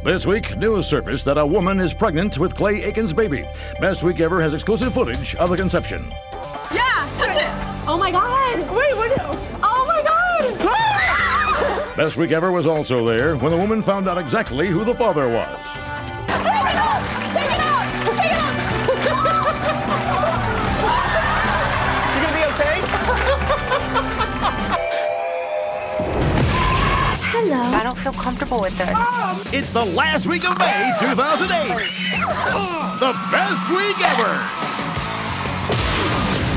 This week, news surfaced that a woman is pregnant with Clay Aiken's baby. Best Week Ever has exclusive footage of the conception. Yeah, touch it. Oh my God. Wait, what? Oh my God. Best Week Ever was also there when the woman found out exactly who the father was. Take it out. Take it out. Take it out. You gonna be okay? Hello. I don't feel comfortable with this. It's the last week of May 2008. The best week ever.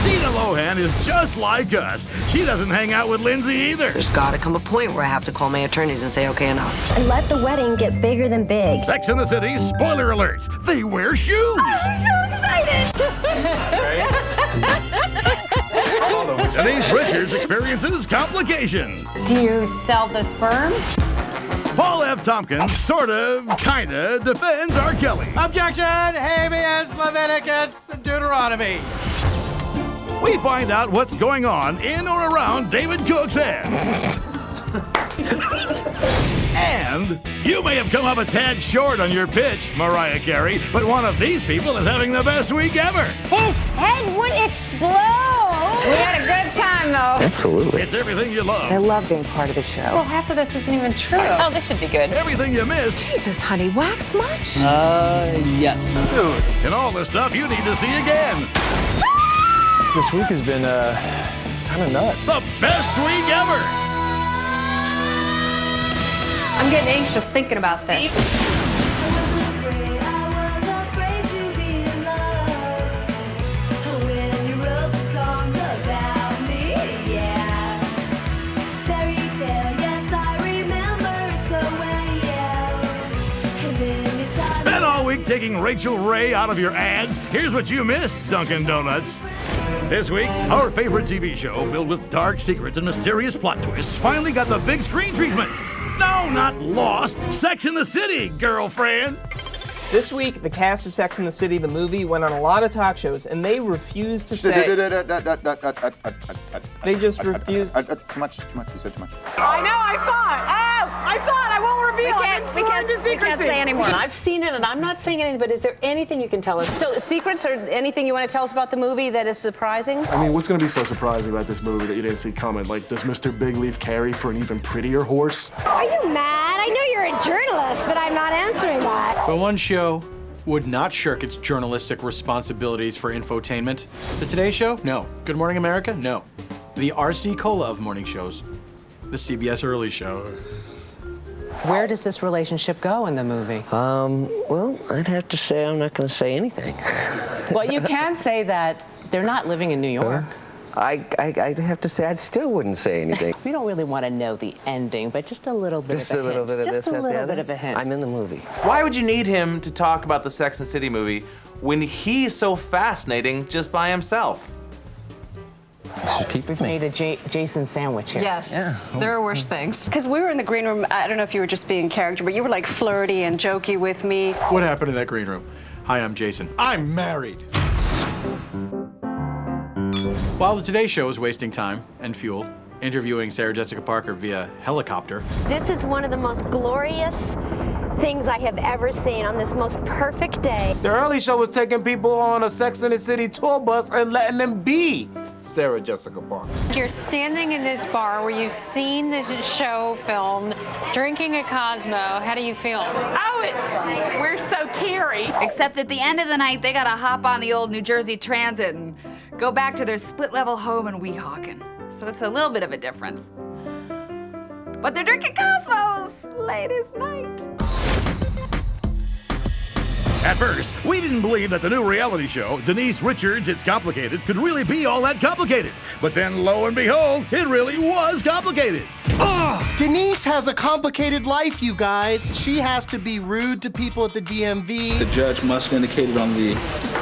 Dina Lohan is just like us. She doesn't hang out with Lindsay either. There's gotta come a point where I have to call my attorneys and say, okay, enough. And let the wedding get bigger than big. Sex and the City, spoiler alert, they wear shoes. I'm so excited. Denise Richards experiences complications. Do you sell the sperm? Paul F. Tompkins sorta, kinda defends R. Kelly. Objection! Habeas, Leviticus, Deuteronomy. We find out what's going on in or around David Cook's head. And you may have come up a tad short on your pitch, Mariah Carey, but one of these people is having the best week ever. His head would explode. We had a good time, though. Absolutely. It's everything you love, I love being part of the show. Well, half of this isn't even true. Oh, this should be good. everything you missed, Jesus, honey, wax much? Yes. Dude. and all the stuff you need to see again. This week has been kind of nuts. The best week ever. I'm getting anxious thinking about this. Spent all week taking Rachel Ray out of your ads. Here's what you missed, Dunkin' Donuts. This week, our favorite TV show filled with dark secrets and mysterious plot twists finally got the big screen treatment. No, not Lost. Sex and the City, girlfriend. This week, the cast of Sex and the City, the movie, went on a lot of talk shows, and they refused to say... They just refused... Too much, you said too much. I know, I saw it. Oh, I saw it. I won't reveal. We can't say anymore. I've seen it, and I'm not saying anything, but is there anything you can tell us? So, secrets or anything you want to tell us about the movie that is surprising? I mean, what's going to be so surprising about this movie that you didn't see coming? Like, does Mr. Big Leaf carry for an even prettier horse? Are you mad? I know you're a journalist, but I'm not answering that. But one show would not shirk its journalistic responsibilities for infotainment. The Today Show? No. Good Morning America? No. The RC Cola of morning shows. The CBS Early Show. Where does this relationship go in the movie? Well, I'd have to say I'm not gonna say anything. Well, you can say that they're not living in New York. I'd have to say I still wouldn't say anything. We don't really want to know the ending, but just a little bit Just of a little bit of Just this, a that, the little other. bit of a hint. I'm in the movie. Why would you need him to talk about the Sex and the City movie when he's so fascinating just by himself? Just keep with Made a Jason sandwich here. Yes. Yeah. There are worse things. Because we were in the green room. I don't know if you were just being character, but you were like flirty and jokey with me. What happened in that green room? Hi, I'm Jason. I'm married. While the Today Show is wasting time and fuel, interviewing Sarah Jessica Parker via helicopter, This is one of the most glorious things I have ever seen on this most perfect day. The early show was taking people on a Sex and the City tour bus and letting them be Sarah Jessica Parker. You're standing in this bar where you've seen this show filmed, drinking a Cosmo. How do you feel? Oh, we're so Carrie. Except at the end of the night, they gotta hop on the old New Jersey Transit and go back to their split-level home in Weehawken. So it's a little bit of a difference. But they're drinking Cosmos late as night. At first, we didn't believe that the new reality show, Denise Richards' It's Complicated, could really be all that complicated. But then, lo and behold, it really was complicated. Denise has a complicated life, you guys. She has to be rude to people at the DMV. The judge must indicate it on the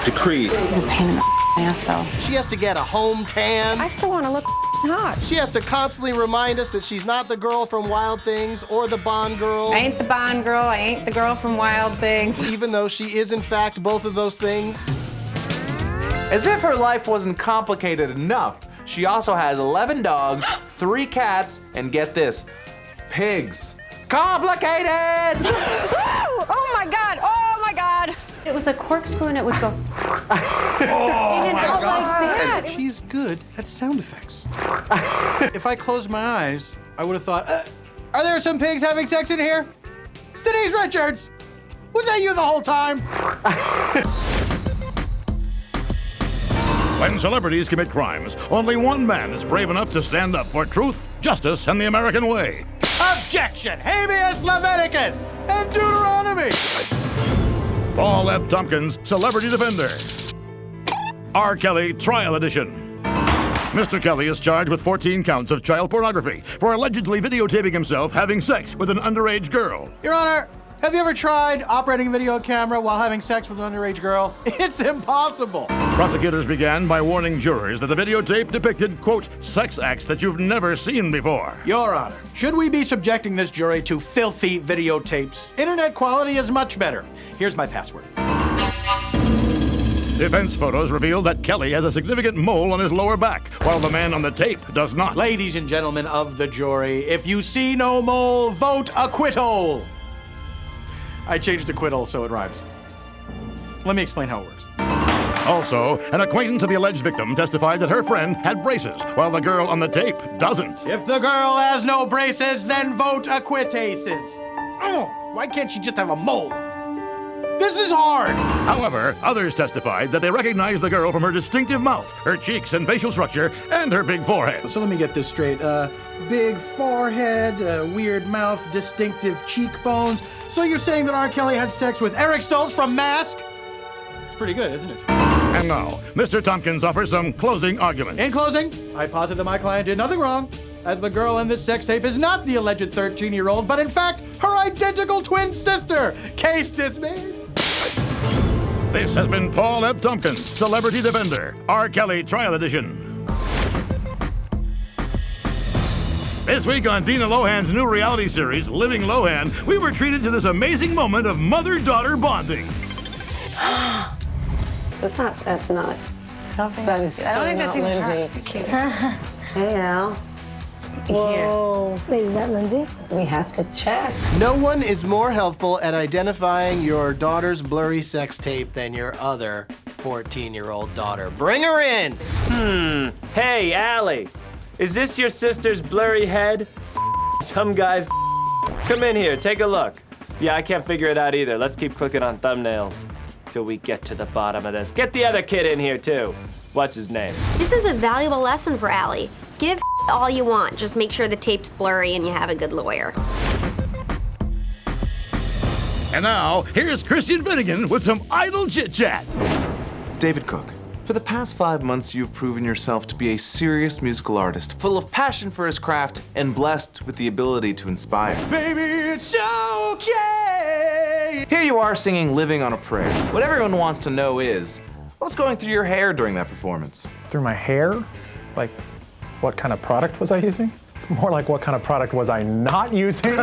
decree. This is a pain in the ass, though. She has to get a home tan. I still want to look hot. She has to constantly remind us that she's not the girl from Wild Things or the Bond girl. I ain't the Bond girl. I ain't the girl from Wild Things. Even though she is, in fact, both of those things. As if her life wasn't complicated enough, she also has 11 dogs, 3 cats, and get this, pigs. Complicated! was a corkscrew and it would go in and out like that. She's good at sound effects. If I closed my eyes, I would have thought, are there some pigs having sex in here? Denise Richards! Was that you the whole time? When celebrities commit crimes, only one man is brave enough to stand up for truth, justice, and the American way. Objection! Habeas Leviticus and Deuteronomy! Paul F. Tompkins, Celebrity Defender. R. Kelly, Trial Edition. Mr. Kelly is charged with 14 counts of child pornography for allegedly videotaping himself having sex with an underage girl. Your Honor, have you ever tried operating a video camera while having sex with an underage girl? It's impossible. Prosecutors began by warning jurors that the videotape depicted, quote, sex acts that you've never seen before. Your Honor, should we be subjecting this jury to filthy videotapes? Internet quality is much better. Here's my password. Defense photos reveal that Kelly has a significant mole on his lower back, while the man on the tape does not. Ladies and gentlemen of the jury, if you see no mole, vote acquittal. I changed acquittal so it rhymes. Let me explain how it works. Also, an acquaintance of the alleged victim testified that her friend had braces, while the girl on the tape doesn't. If the girl has no braces, then vote acquittaces. Oh, why can't she just have a mole? This is hard! However, others testified that they recognized the girl from her distinctive mouth, her cheeks and facial structure, and her big forehead. So let me get this straight. Big forehead, weird mouth, distinctive cheekbones. So you're saying that R. Kelly had sex with Eric Stoltz from Mask? It's pretty good, isn't it? And now, Mr. Tompkins offers some closing argument. In closing, I posit that my client did nothing wrong, as the girl in this sex tape is not the alleged 13-year-old, but in fact, her identical twin sister. Case dismissed. This has been Paul F. Tompkins, Celebrity Defender, R. Kelly Trial Edition. This week on Dina Lohan's new reality series, Living Lohan, we were treated to this amazing moment of mother-daughter bonding. That's not. That is so not Lindsay. Hey, Al. Whoa. Wait, is that Lindsay? We have to check. No one is more helpful at identifying your daughter's blurry sex tape than your other 14-year-old daughter. Bring her in! Hey, Allie. Is this your sister's blurry head? Some guys. Come in here, take a look. Yeah, I can't figure it out either. Let's keep clicking on thumbnails till we get to the bottom of this. Get the other kid in here, too. What's his name? This is a valuable lesson for Allie. Give all you want, just make sure the tape's blurry and you have a good lawyer. And now, here's Christian Finnegan with some idle chit-chat. David Cook, for the past 5 months, you've proven yourself to be a serious musical artist, full of passion for his craft and blessed with the ability to inspire. Baby, it's okay! Here you are singing Living on a Prayer. What everyone wants to know is, what was going through your hair during that performance? Through my hair? Like, what kind of product was I using? More like, what kind of product was I not using?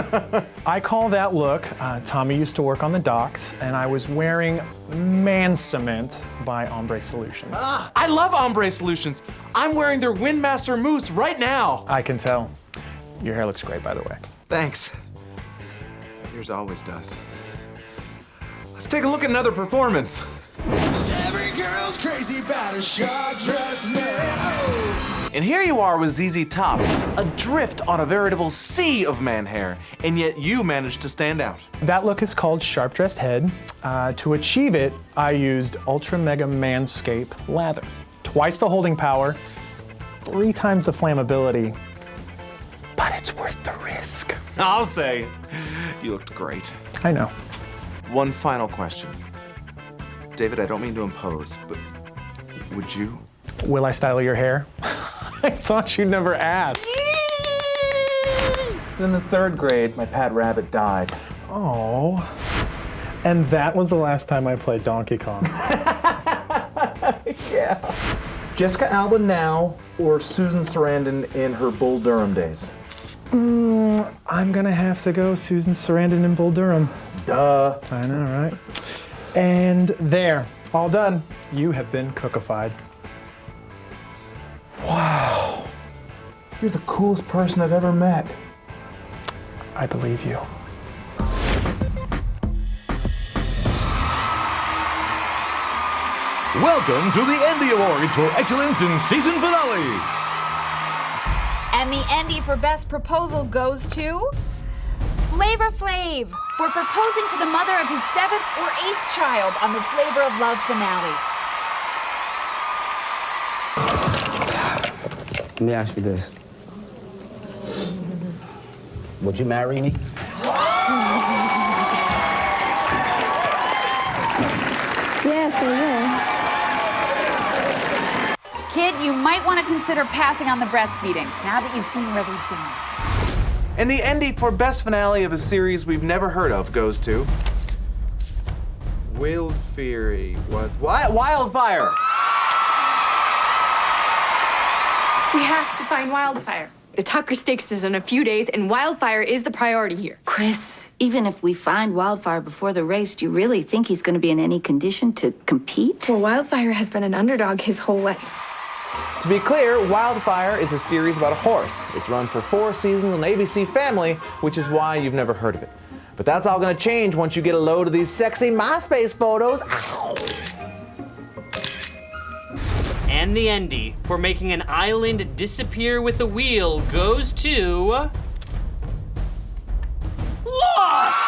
I call that look, Tommy used to work on the docks, and I was wearing Man Cement by Ombre Solutions. I love Ombre Solutions. I'm wearing their Windmaster Mousse right now. I can tell. Your hair looks great, by the way. Thanks. Yours always does. Let's take a look at another performance. Every girl's crazy about a sharp dressed man. And here you are with ZZ Top, adrift on a veritable sea of man hair, and yet you managed to stand out. That look is called Sharp Dressed Head. To achieve it, I used Ultra Mega Manscape lather. Twice the holding power, 3 times the flammability, but it's worth the risk. I'll say, you looked great. I know. One final question. David, I don't mean to impose, but would you? Will I style your hair? I thought you'd never ask. In the 3rd grade, my pet rabbit died. Oh. And that was the last time I played Donkey Kong. Yeah. Jessica Alba now or Susan Sarandon in her Bull Durham days? I'm gonna have to go Susan Sarandon and Bull Durham. Duh. I know, right? And there, all done. You have been cookified. Wow. You're the coolest person I've ever met. I believe you. Welcome to the Andy Awards for Excellence in Season Finales. And the Andy for Best Proposal goes to Flavor Flav for proposing to the mother of his 7th or 8th child on the Flavor of Love finale. Let me ask you this. Would you marry me? Yes, I will. Kid, you might want to consider passing on the breastfeeding now that you've seen where they've been. And the Andy for Best Finale of a series we've never heard of goes to Wild Fury. Wildfire! We have to find Wildfire. The Tucker Stakes is in a few days, and Wildfire is the priority here. Chris, even if we find Wildfire before the race, do you really think he's going to be in any condition to compete? Well, Wildfire has been an underdog his whole life. To be clear, Wildfire is a series about a horse. It's run for 4 seasons on ABC Family, which is why you've never heard of it. But that's all gonna change once you get a load of these sexy MySpace photos. Ow. And the Andy for making an island disappear with a wheel goes to Lost!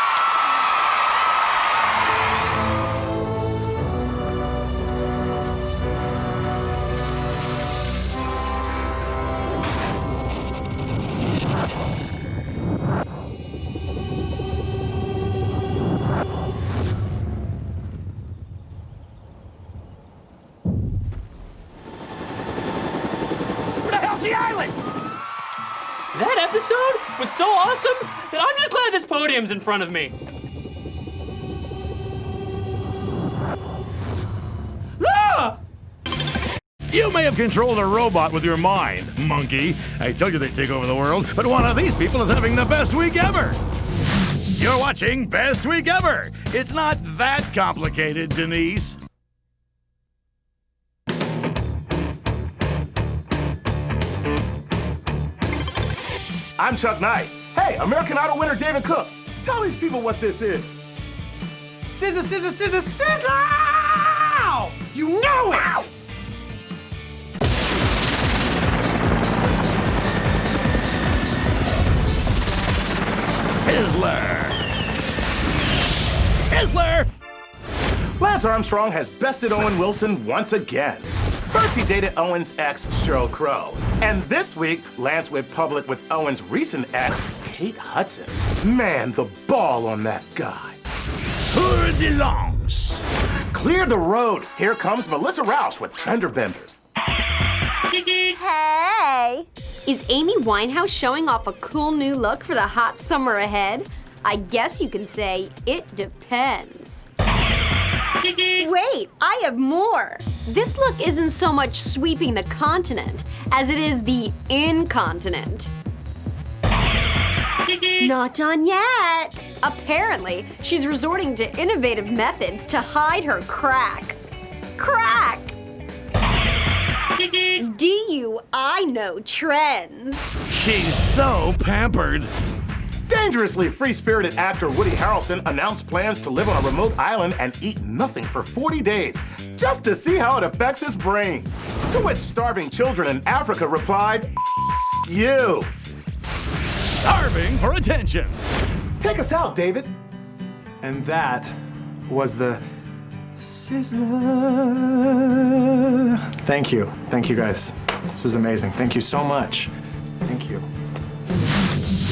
The island! That episode was so awesome that I'm just glad this podium's in front of me. Ah! You may have controlled a robot with your mind, monkey. I told you they'd take over the world, but one of these people is having the best week ever. You're watching Best Week Ever. It's not that complicated, Denise. I'm Chuck Nice. Hey, American Idol winner David Cook. Tell these people what this is. Scissor, scissor, scissor, scissor! Ow! You know it! Sizzler! Sizzler! Lance Armstrong has bested Owen Wilson once again. First, he dated Owen's ex, Sheryl Crow. And this week, Lance went public with Owen's recent ex, Kate Hudson. Man, the ball on that guy. Tour de Longs. Clear the road. Here comes Melissa Rauch with Trender Benders. Hey! Is Amy Winehouse showing off a cool new look for the hot summer ahead? I guess you can say it depends. Wait, I have more. This look isn't so much sweeping the continent as it is the incontinent. Not done yet. Apparently, she's resorting to innovative methods to hide her crack. Crack! I know trends. She's so pampered. Dangerously free-spirited actor Woody Harrelson announced plans to live on a remote island and eat nothing for 40 days, just to see how it affects his brain. To which starving children in Africa replied, you. Starving for attention. Take us out, David. And that was the Sizzler. Thank you. Thank you, guys. This was amazing. Thank you so much. Thank you.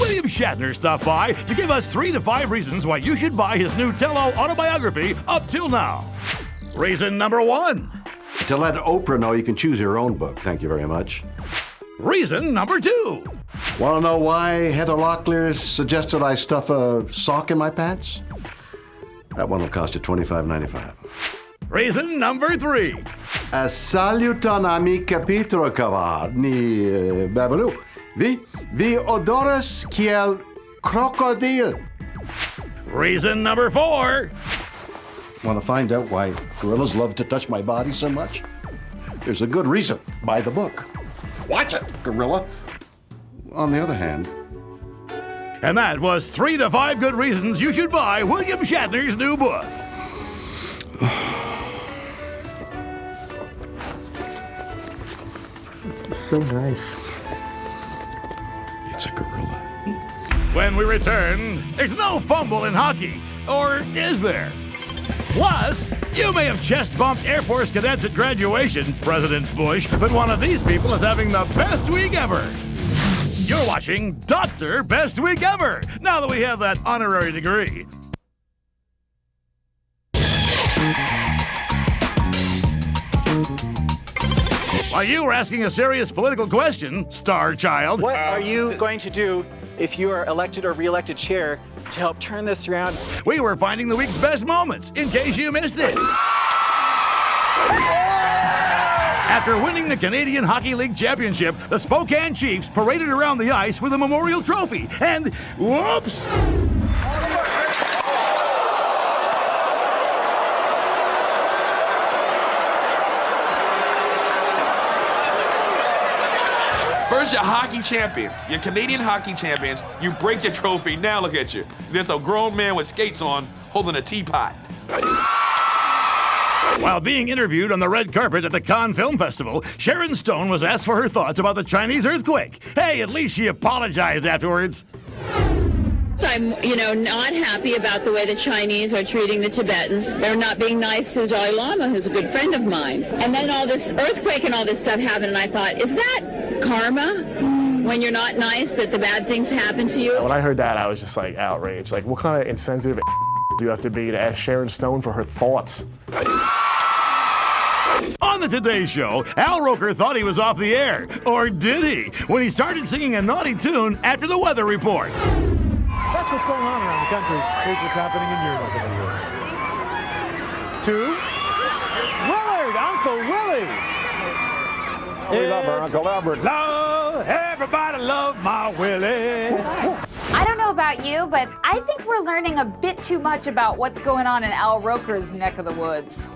William Shatner stopped by to give us 3 to 5 reasons why you should buy his new Tell-All autobiography up till now. Reason number 1. To let Oprah know you can choose your own book. Thank you very much. Reason number 2. Want to know why Heather Locklear suggested I stuff a sock in my pants? That one will cost you $25.95. Reason number 3. Saluton amica Pietro Cavad ni Babalu. Vi odoras kiel crocodile. Reason number 4. Want to find out why gorillas love to touch my body so much? There's a good reason. Buy the book. Watch it, gorilla. On the other hand. And that was 3 to 5 good reasons you should buy William Shatner's new book. so nice. It's a gorilla. When we return, there's no fumble in hockey. Or is there? Plus, you may have chest bumped Air Force cadets at graduation, President Bush, but one of these people is having the best week ever. You're watching Dr. Best Week Ever, now that we have that honorary degree. While you were asking a serious political question, Star Child. What are you going to do if you are elected or re-elected chair to help turn this around? We were finding the week's best moments, in case you missed it. After winning the Canadian Hockey League Championship, the Spokane Chiefs paraded around the ice with a memorial trophy, and whoops! First, you're hockey champions. You're Canadian hockey champions. You break your trophy. Now look at you. There's a grown man with skates on holding a teapot. While being interviewed on the red carpet at the Cannes Film Festival, Sharon Stone was asked for her thoughts about the Chinese earthquake. Hey, at least she apologized afterwards. I'm, not happy about the way the Chinese are treating the Tibetans. They're not being nice to the Dalai Lama, who's a good friend of mine. And then all this earthquake and all this stuff happened, and I thought, is that karma? When you're not nice, that the bad things happen to you? When I heard that, I was just like outraged. Like, what kind of insensitive do you have to be to ask Sharon Stone for her thoughts? On the Today Show, Al Roker thought he was off the air. Or did he? When he started singing a naughty tune after the weather report. That's what's going on around the country. Here's what's happening in your neck of the woods. To Willard, Uncle Willie. We love our Uncle Albert. Love, everybody love my Willie. I don't know about you, but I think we're learning a bit too much about what's going on in Al Roker's neck of the woods.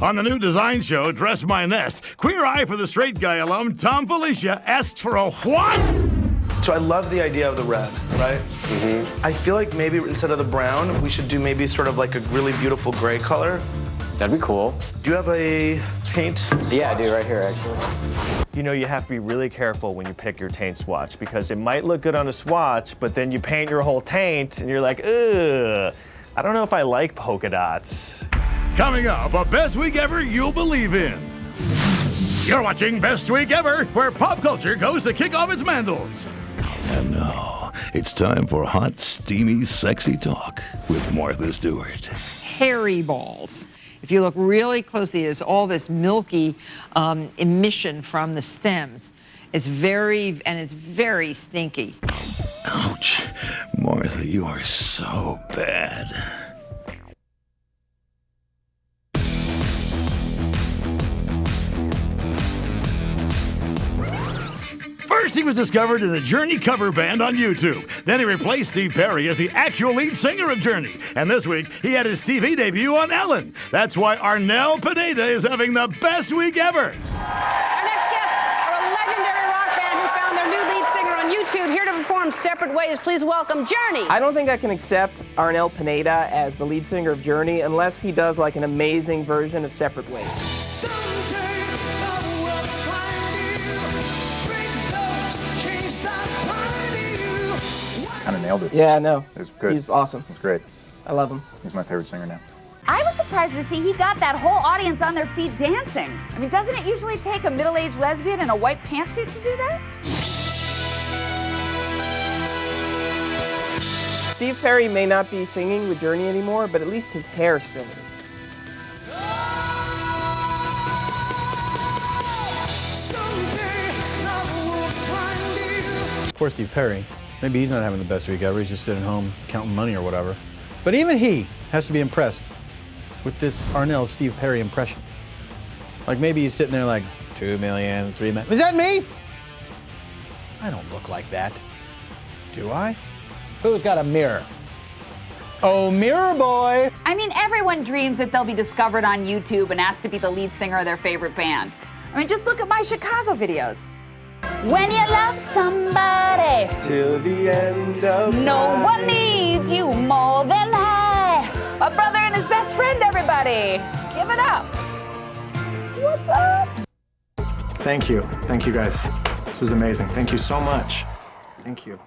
On the new design show, Dress My Nest, Queer Eye for the Straight Guy alum Tom Felicia asks for a what? So I love the idea of the red, right? I feel like maybe instead of the brown, we should do maybe sort of like a really beautiful gray color. That'd be cool. Do you have a paint swatch? Yeah, I do right here, actually. You know, you have to be really careful when you pick your taint swatch because it might look good on a swatch, but then you paint your whole taint and you're like, ugh, I don't know if I like polka dots. Coming up, a best week ever you'll believe in. You're watching Best Week Ever, where pop culture goes to kick off its mandals. And now, it's time for hot, steamy, sexy talk with Martha Stewart. Hairy balls. If you look really closely, there's all this milky emission from the stems. It's very stinky. Ouch. Martha, you are so bad. First, he was discovered in the Journey cover band on YouTube. Then he replaced Steve Perry as the actual lead singer of Journey. And this week, he had his TV debut on Ellen. That's why Arnel Pineda is having the best week ever. Our next guests are a legendary rock band who found their new lead singer on YouTube, here to perform Separate Ways. Please welcome Journey. I don't think I can accept Arnel Pineda as the lead singer of Journey unless he does like an amazing version of Separate Ways. Kind of nailed it. Yeah, I know. It was good. He's awesome. It's great. I love him. He's my favorite singer now. I was surprised to see he got that whole audience on their feet dancing. I mean, doesn't it usually take a middle-aged lesbian in a white pantsuit to do that? Steve Perry may not be singing with Journey anymore, but at least his hair still is. Poor Steve Perry. Maybe he's not having the best week ever. He's just sitting home counting money or whatever. But even he has to be impressed with this Arnel Steve Perry impression. Like maybe he's sitting there like, 2 million, 3 million. Is that me? I don't look like that. Do I? Who's got a mirror? Oh, Mirror Boy! I mean, everyone dreams that they'll be discovered on YouTube and asked to be the lead singer of their favorite band. I mean, just look at my Chicago videos. When you love somebody till the end of no one needs you more than I. My brother and his best friend, everybody. Give it up. What's Thank you. Thank you, guys. This was amazing. Thank you so much. Thank you.